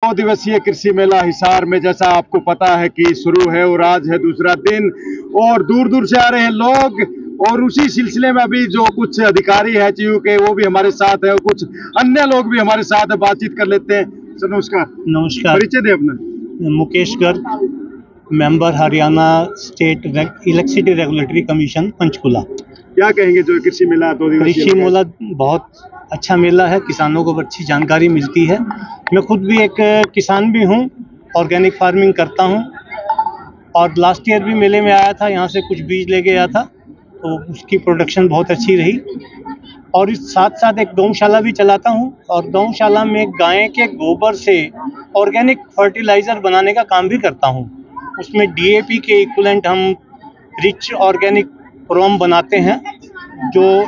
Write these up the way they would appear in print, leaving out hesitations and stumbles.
2 दिवसीय कृषि मेला हिसार में जैसा आपको पता है कि शुरू है और आज है दूसरा दिन और दूर दूर से आ रहे हैं लोग। और उसी सिलसिले में अभी जो कुछ अधिकारी है चीयू के वो भी हमारे साथ है और कुछ अन्य लोग भी हमारे साथ है, बातचीत कर लेते हैं। सर नमस्कार। नमस्कार। परिचय दें अपना। Mukesh Garg, member Haryana state electricity regulatory commission Panchkula. क्या कहेंगे जो कृषि मेला 2 दिवसीय कृषि मेला बहुत अच्छा मेला है, किसानों को अच्छी जानकारी मिलती है। मैं खुद भी एक किसान भी हूँ, ऑर्गेनिक फार्मिंग करता हूँ और लास्ट ईयर भी मेले में आया था, यहाँ से कुछ बीज लेके आया था तो उसकी प्रोडक्शन बहुत अच्छी रही। और इस साथ साथ एक गौशाला भी चलाता हूँ और गौशाला में गाय के गोबर से ऑर्गेनिक फर्टिलाइज़र बनाने का काम भी करता हूँ। उसमें डीएपी के इक्विवेलेंट हम रिच ऑर्गेनिक प्रोम बनाते हैं, जो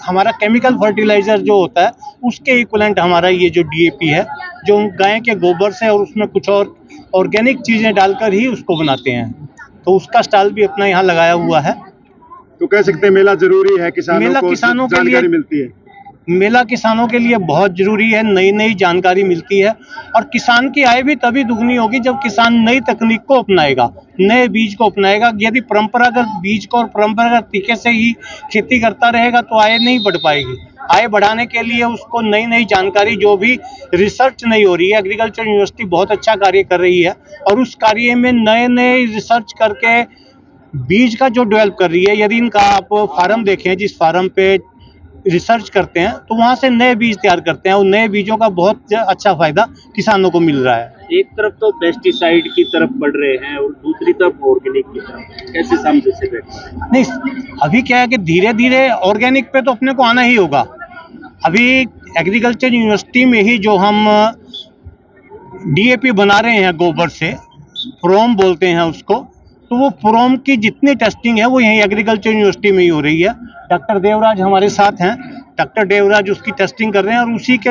हमारा केमिकल फर्टिलाइज़र जो होता है उसके इक्विवेलेंट हमारा ये जो डीएपी है, जो गाय के गोबर से और उसमें कुछ और ऑर्गेनिक चीज़ें डालकर ही उसको बनाते हैं। तो उसका स्टॉल भी अपना यहाँ लगाया हुआ है। तो कह सकते हैं मेला जरूरी है, किसानों को जानकारी मिलती है। मेला किसानों के लिए बहुत जरूरी है, नई नई जानकारी मिलती है और किसान की आय भी तभी दुगनी होगी जब किसान नई तकनीक को अपनाएगा, नए बीज को अपनाएगा। यदि परंपरागत बीज को और परंपरागत तरीके से ही खेती करता रहेगा तो आय नहीं बढ़ पाएगी। आय बढ़ाने के लिए उसको नई नई जानकारी, जो भी रिसर्च नहीं हो रही है, एग्रीकल्चर यूनिवर्सिटी बहुत अच्छा कार्य कर रही है और उस कार्य में नए नए रिसर्च करके बीज का जो डेवलप कर रही है। यदि इनका आप फार्म देखें, जिस फार्म पे रिसर्च करते हैं तो वहाँ से नए बीज तैयार करते हैं और नए बीजों का बहुत अच्छा फायदा किसानों को मिल रहा है। एक तरफ तो पेस्टिसाइड की तरफ बढ़ रहे हैं और दूसरी तरफ ऑर्गेनिक की तरफ, कैसे समझ से बैठे? नहीं, अभी क्या है कि धीरे धीरे ऑर्गेनिक पे तो अपने को आना ही होगा। अभी एग्रीकल्चर यूनिवर्सिटी में ही जो हम डीएपी बना रहे हैं गोबर से, प्रोम बोलते हैं उसको, तो वो प्रोम की जितनी टेस्टिंग है वो यहीं एग्रीकल्चर यूनिवर्सिटी में ही हो रही है। डॉक्टर देवराज हमारे साथ हैं, डॉक्टर देवराज उसकी टेस्टिंग कर रहे हैं और उसी के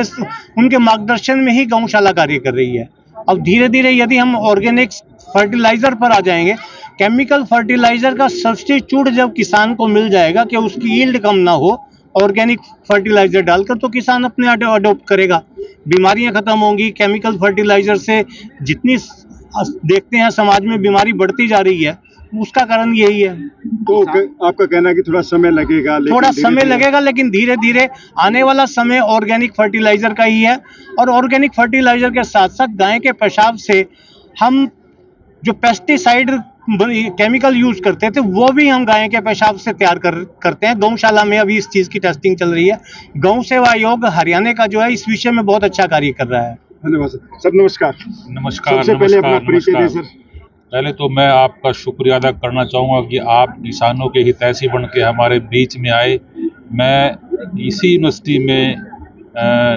उनके मार्गदर्शन में ही गौशाला कार्य कर रही है। अब धीरे धीरे यदि हम ऑर्गेनिक फर्टिलाइज़र पर आ जाएंगे, केमिकल फर्टिलाइज़र का सब्स्टिट्यूट जब किसान को मिल जाएगा कि उसकी यील्ड कम ना हो ऑर्गेनिक फर्टिलाइज़र डालकर, तो किसान अपने अडोप्ट करेगा, बीमारियां खत्म होंगी। केमिकल फर्टिलाइज़र से जितनी देखते हैं समाज में बीमारी बढ़ती जा रही है, उसका कारण यही है। तो आपका कहना है कि थोड़ा समय लगेगा, लेकिन धीरे धीरे आने वाला समय ऑर्गेनिक फर्टिलाइज़र का ही है। और ऑर्गेनिक फर्टिलाइज़र के साथ साथ गाय के पेशाब से हम जो पेस्टिसाइड केमिकल यूज करते थे वो भी हम गाय के पेशाब से तैयार करते हैं। गौशाला में अभी इस चीज़ की टेस्टिंग चल रही है। गौ सेवा आयोग हरियाणा का जो है इस विषय में बहुत अच्छा कार्य कर रहा है। धन्यवाद सर। नमस्कार। सबसे पहले अपना परिचय दें सर। पहले तो मैं आपका शुक्रिया अदा करना चाहूँगा कि आप किसानों के हितैषी बन के हमारे बीच में आए। मैं इसी यूनिवर्सिटी में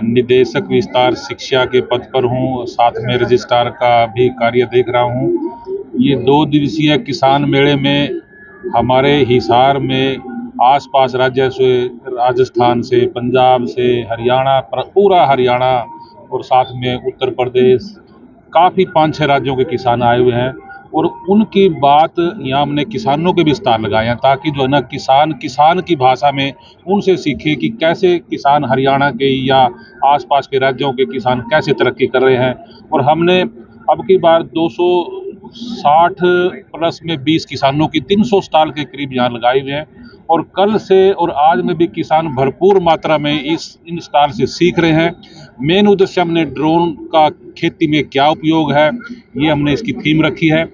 निदेशक विस्तार शिक्षा के पद पर हूँ, साथ में रजिस्ट्रार का भी कार्य देख रहा हूँ। ये 2 दिवसीय किसान मेले में हमारे हिसार में आसपास राज्य से, राजस्थान से, पंजाब से, हरियाणा, पूरा हरियाणा और साथ में उत्तर प्रदेश, काफ़ी 5-6 राज्यों के किसान आए हुए हैं और उनकी बात यहाँ हमने किसानों के भी स्टाल लगाए हैं ताकि जो है ना किसान की भाषा में उनसे सीखे कि कैसे किसान हरियाणा के या आसपास के राज्यों के किसान कैसे तरक्की कर रहे हैं। और हमने अब की बार 260 प्लस में 20 किसानों की 300 स्टाल के करीब यहाँ लगाए हुए हैं और कल से और आज में भी किसान भरपूर मात्रा में इन स्टाल से सीख रहे हैं। मेन उद्देश्य हमने ड्रोन का खेती में क्या उपयोग है, ये हमने इसकी थीम रखी है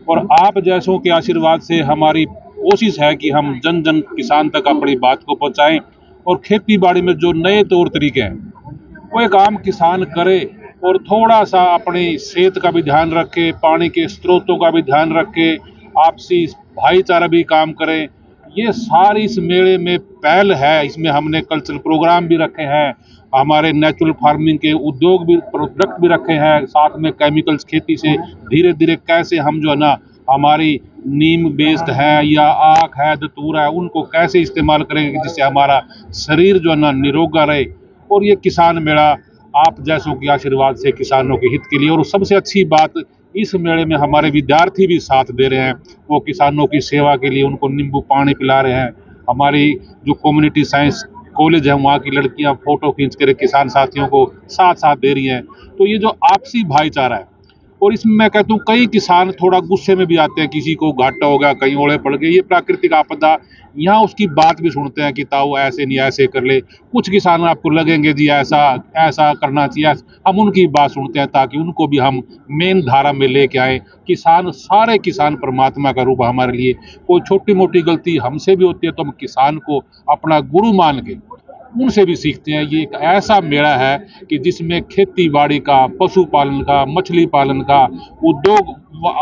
और आप जैसों के आशीर्वाद से हमारी कोशिश है कि हम जन जन किसान तक अपनी बात को पहुंचाएं और खेती बाड़ी में जो नए तौर तरीके हैं वो एक आम किसान करे और थोड़ा सा अपनी सेहत का भी ध्यान रखे, पानी के स्रोतों का भी ध्यान रखे, आपसी भाईचारा भी काम करे। ये सारी इस मेले में पहल है। इसमें हमने कल्चरल प्रोग्राम भी रखे हैं, हमारे नेचुरल फार्मिंग के उद्योग भी, प्रोडक्ट भी रखे हैं, साथ में केमिकल्स खेती से धीरे धीरे कैसे हम जो है ना हमारी नीम बेस्ड है या आख है, धतूरा है, उनको कैसे इस्तेमाल करेंगे जिससे हमारा शरीर जो है ना निरोगा रहे। और ये किसान मेला आप जैसों के आशीर्वाद से किसानों के हित के लिए, और सबसे अच्छी बात इस मेले में हमारे विद्यार्थी भी साथ दे रहे हैं, वो किसानों की सेवा के लिए उनको नींबू पानी पिला रहे हैं। हमारी जो कम्युनिटी साइंस कॉलेज है वहाँ की लड़कियां फोटो खींच कर किसान साथियों को साथ साथ दे रही हैं। तो ये जो आपसी भाईचारा है, और इसमें मैं कहता हूँ कई किसान थोड़ा गुस्से में भी आते हैं, किसी को घाटा हो गया, कहीं ओले पड़ गए, ये प्राकृतिक आपदा, यहाँ उसकी बात भी सुनते हैं कि ताऊ ऐसे नहीं ऐसे कर ले। कुछ किसान आपको लगेंगे जी ऐसा ऐसा करना चाहिए, हम उनकी बात सुनते हैं ताकि उनको भी हम मेन धारा में लेके आए। किसान, सारे किसान परमात्मा का रूप हमारे लिए। कोई छोटी मोटी गलती हमसे भी होती है तो हम किसान को अपना गुरु मान के उनसे भी सीखते हैं। ये एक ऐसा मेला है कि जिसमें खेती बाड़ी का, पशुपालन का, मछली पालन का, उद्योग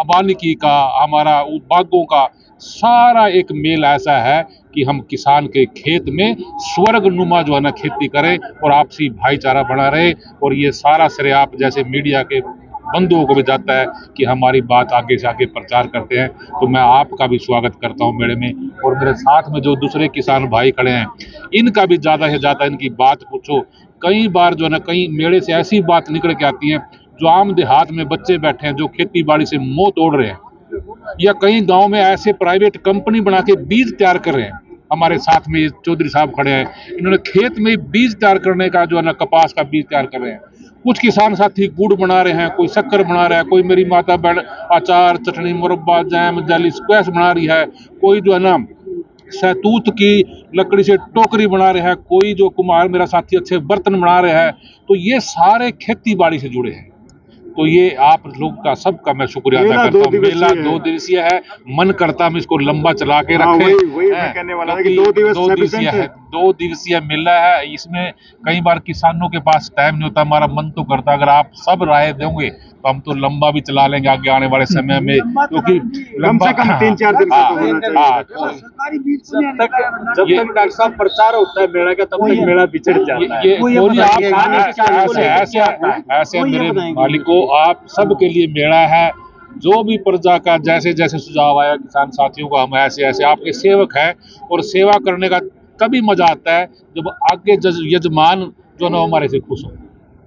वानिकी का, हमारा बागों का सारा एक मेल ऐसा है कि हम किसान के खेत में स्वर्ग नुमा जो है ना खेती करें और आपसी भाईचारा बना रहे। और ये सारा श्रेय आप जैसे मीडिया के बंधुओं को भी जाता है कि हमारी बात आगे से आगे प्रचार करते हैं। तो मैं आपका भी स्वागत करता हूं मेले में। और मेरे साथ में जो दूसरे किसान भाई खड़े हैं, इनका भी ज़्यादा से ज़्यादा इनकी बात पूछो। कई बार जो है ना, कई मेले से ऐसी बात निकल के आती है जो आम देहात में बच्चे बैठे हैं जो खेती बाड़ी से मुँह तोड़ रहे हैं, या कई गाँव में ऐसे प्राइवेट कंपनी बना के बीज तैयार कर रहे हैं। हमारे साथ में चौधरी साहब खड़े हैं, इन्होंने खेत में बीज तैयार करने का जो है ना, कपास का बीज तैयार कर रहे हैं। कुछ किसान साथी गुड़ बना रहे हैं, कोई शक्कर बना रहा है, कोई मेरी माता बहन अचार, चटनी, मुरब्बा, जैम, जेली, स्क्वैश बना रही है, कोई जो है ना शहतूत की लकड़ी से टोकरी बना रहे हैं, कोई जो कुम्हार मेरा साथी अच्छे बर्तन बना रहे हैं। तो ये सारे खेती बाड़ी से जुड़े हैं। तो ये आप लोग का सबका मैं शुक्रिया अदा करता हूँ। मेला 2 दिवसीय है, मन करता हम इसको लंबा चला के रखें। वही मैं कहने वाला था कि 2 दिवसीय है, 2 दिवसीय मेला है। इसमें कई बार किसानों के पास टाइम नहीं होता, हमारा मन तो करता अगर आप सब राय देंगे तो हम तो लंबा भी चला लेंगे आगे आने वाले समय में, क्योंकि कम से कम 3-4 दिन का तो होना चाहिए। जब तक डॉक्टर साहब प्रचार होता है मेला का, तब तक मेला बिछड़ जाता है। ऐसे मेरे मालिकों, आप सबके लिए मेला है। जो भी प्रजा का जैसे जैसे सुझाव आया किसान साथियों को, हम ऐसे ऐसे आपके सेवक हैं। और सेवा करने का तभी मजा आता है जब आगे यजमान जो है ना हमारे से खुश हो।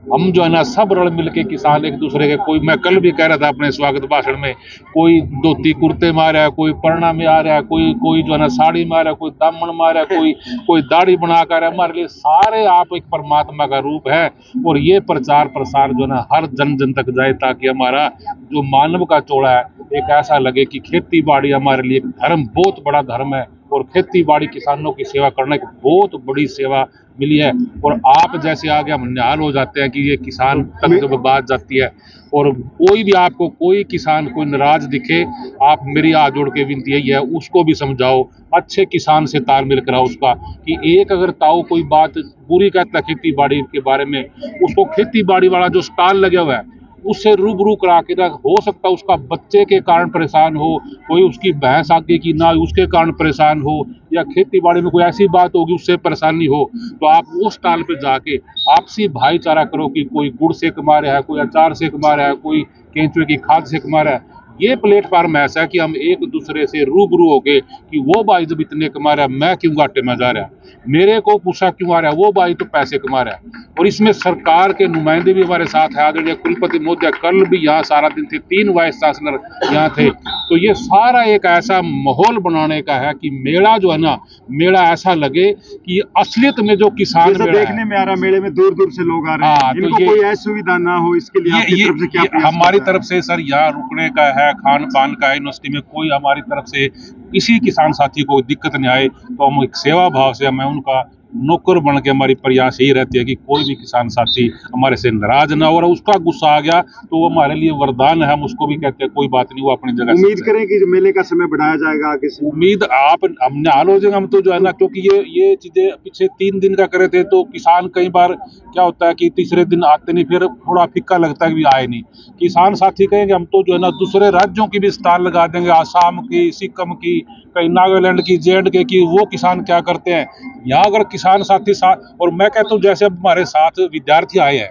हम जो है ना सब रल मिल के किसान एक दूसरे के, कोई मैं कल भी कह रहा था अपने स्वागत भाषण में, कोई धोती कुर्ते में आ रहा है, कोई परना में आ रहा है, कोई जो है ना साड़ी में आ रहा है, कोई दामन में आ रहा है, कोई दाढ़ी बना कर। हमारे लिए सारे आप एक परमात्मा का रूप है। और ये प्रचार प्रसार जो है ना हर जन जन तक जाए, ताकि हमारा जो मानव का चोड़ा है एक ऐसा लगे कि खेती बाड़ी हमारे लिए धर्म, बहुत बड़ा धर्म है। और खेती बाड़ी किसानों की सेवा करने की बहुत बड़ी सेवा मिली है। और आप जैसे आगे हम निहाल हो जाते हैं कि ये किसान तक जब बात जाती है, और कोई भी आपको कोई किसान कोई नाराज दिखे, आप मेरी हाथ जोड़ के विनती यही है, उसको भी समझाओ, अच्छे किसान से तालमेल कराओ उसका, कि एक अगर ताऊ कोई बात बुरी कहता है खेती बाड़ी के बारे में, उसको खेती बाड़ी वाला जो स्टॉल लगे हुआ है उससे रूबरू करा के, हो सकता है उसका बच्चे के कारण परेशान हो, कोई उसकी भैंस आगे की ना उसके कारण परेशान हो, या खेती बाड़ी में कोई ऐसी बात होगी उससे परेशानी हो, तो आप उस स्टॉल पे जाके आपसी भाईचारा करो कि कोई गुड़ से कमा रहा है, कोई अचार से कमा रहा है, कोई केंचुए की खाद से कमा रहा है। ये प्लेटफार्म ऐसा है कि हम एक दूसरे से रूबरू हो गए कि वो भाई जब इतने कमा रहा है, मैं क्यों घाटे में जा रहा है, मेरे को पूछा क्यों आ रहा है, वो भाई तो पैसे कमा रहा है। और इसमें सरकार के नुमाइंदे भी हमारे साथ है, आदरणीय कुलपति महोदय कल भी यहाँ सारा दिन थे, 3 वाइस चांसलर यहाँ थे। तो ये सारा एक ऐसा माहौल बनाने का है कि मेला जो है ना, मेला ऐसा लगे कि असलियत में जो किसान देखने में आ रहा है, मेले में दूर दूर से लोग आ रहे हैं, इनको कोई असुविधा ना हो, इसके लिए आपकी तरफ से क्या हमारी तरफ से सर यहाँ रुकने का है, खान पान का है, यूनिवर्सिटी में कोई हमारी तरफ से किसी किसान साथी को दिक्कत नहीं आए, तो हम एक सेवा भाव से मैं उनका नौकर बन के, हमारी प्रयास यही रहती है कि कोई भी किसान साथी हमारे से नाराज ना हो, और उसका गुस्सा आ गया तो वो हमारे लिए वरदान है, हम उसको भी कहते हैं कोई बात नहीं, वो अपनी जगह। उम्मीद करें कि मेले का समय बढ़ाया जाएगा आगे से। उम्मीद आप हमने हाल हो जाएगा हम तो जो है ना, क्योंकि ये चीजें पीछे 3 दिन का करे थे, तो किसान कई बार क्या होता है कि तीसरे दिन आते नहीं, फिर थोड़ा फिक्का लगता है कि आए नहीं। किसान साथी कहेंगे हम तो जो है ना दूसरे राज्यों की भी स्टॉल लगा देंगे, आसाम की, सिक्किम की, कहीं नागालैंड की, JNK की, वो किसान क्या करते हैं यहाँ अगर किसान साथी साथ। और मैं कहता हूँ जैसे अब हमारे साथ विद्यार्थी आए हैं,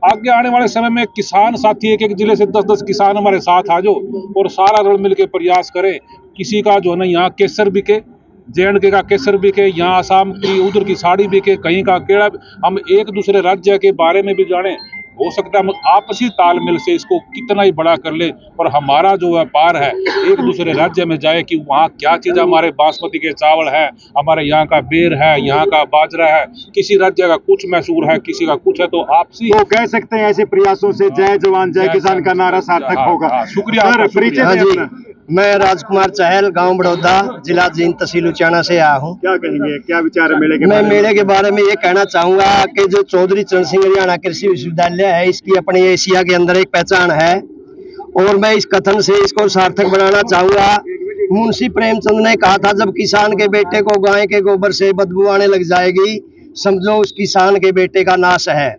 आगे आने वाले समय में किसान साथी एक जिले से 10-10 किसान हमारे साथ आ जाओ और सारा रल मिल के प्रयास करें। किसी का जो है ना यहाँ केसर बिके, JNK का केसर बिके, यहाँ आसाम की उधर की साड़ी बिके, कहीं का केड़ा, हम एक दूसरे राज्य के बारे में भी जाने। हो सकता है हम आपसी तालमेल से इसको कितना ही बड़ा कर ले, और हमारा जो व्यापार है एक दूसरे राज्य में जाए कि वहाँ क्या चीज़, हमारे बासमती के चावल है, हमारे यहाँ का बेर है, यहाँ का बाजरा है, किसी राज्य का कुछ मशहूर है, किसी का कुछ है, तो आपसी वो कह सकते हैं ऐसे प्रयासों से जय जवान जय किसान का नारा सार्थक होगा। शुक्रिया। सर, परिचय हाँ दें जी, अपना। मैं राजकुमार चहल, गांव बड़ौदा, जिला जींद, तहसील उचाना से आया हूँ। क्या कहेंगे, क्या विचार है मेले के मैं बारे में? मेले के बारे में ये कहना चाहूंगा कि जो चौधरी चरण सिंह हरियाणा कृषि विश्वविद्यालय है, इसकी अपनी एशिया के अंदर एक पहचान है, और मैं इस कथन से इसको सार्थक बनाना चाहूंगा। मुंशी प्रेमचंद ने कहा था, जब किसान के बेटे को गाय के गोबर से बदबू आने लग जाएगी, समझो उस किसान के बेटे का नाश है।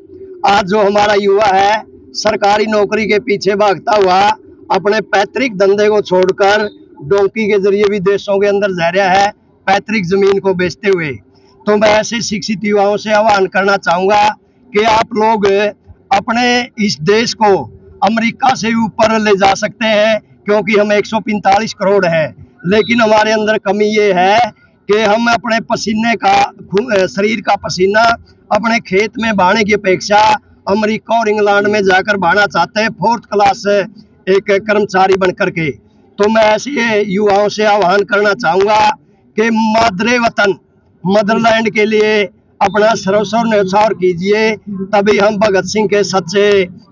आज जो हमारा युवा है सरकारी नौकरी के पीछे भागता हुआ अपने पैतृक धंधे को छोड़कर डोंकी के जरिए विदेशों के अंदर जा रहा है, पैतृक जमीन को बेचते हुए। तो मैं ऐसे शिक्षित युवाओं से आह्वान करना चाहूंगा कि आप लोग अपने इस देश को अमेरिका से ऊपर ले जा सकते हैं, क्योंकि हम 145 करोड़ हैं, लेकिन हमारे अंदर कमी ये है कि हम अपने पसीने का, शरीर का पसीना अपने खेत में बहाने की अपेक्षा अमेरिका और इंग्लैंड में जाकर बहाना चाहते हैं, 4th क्लास एक कर्मचारी बनकर के। तो मैं ऐसे युवाओं से आह्वान करना चाहूंगा कि मादरे वतन, मदरलैंड के लिए अपना सर्वस्व न्यौछावर कीजिए, तभी हम भगत सिंह के सच्चे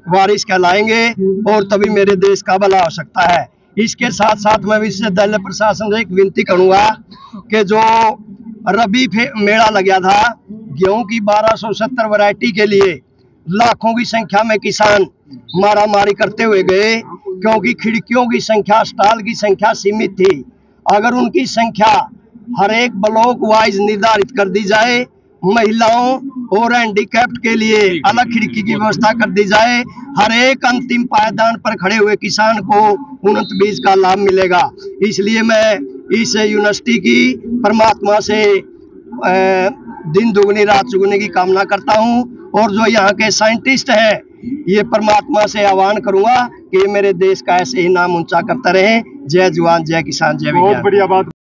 वारिस कहलाएंगे और तभी मेरे देश का भला हो सकता है। इसके साथ साथ मैं विश्वविद्यालय प्रशासन से एक विनती करूंगा कि जो रबी मेला लगा था, गेहूं की 1270 वैरायटी के लिए लाखों की संख्या में किसान मारामारी करते हुए गए, क्योंकि खिड़कियों की संख्या, स्टॉल की संख्या सीमित थी। अगर उनकी संख्या हर एक ब्लॉक वाइज निर्धारित कर दी जाए, महिलाओं और हैंडीकैप्ड के लिए अलग खिड़की की व्यवस्था कर दी जाए, हर एक अंतिम पायदान पर खड़े हुए किसान को उन्नत बीज का लाभ मिलेगा। इसलिए मैं इस यूनिवर्सिटी की परमात्मा से दिन दुगनी रात चुगनी की कामना करता हूं, और जो यहाँ के साइंटिस्ट हैं ये परमात्मा से आह्वान करूंगा कि मेरे देश का ऐसे ही नाम ऊंचा करता रहे। जय जवान जय किसान जय विज्ञान। बहुत बढ़िया बात।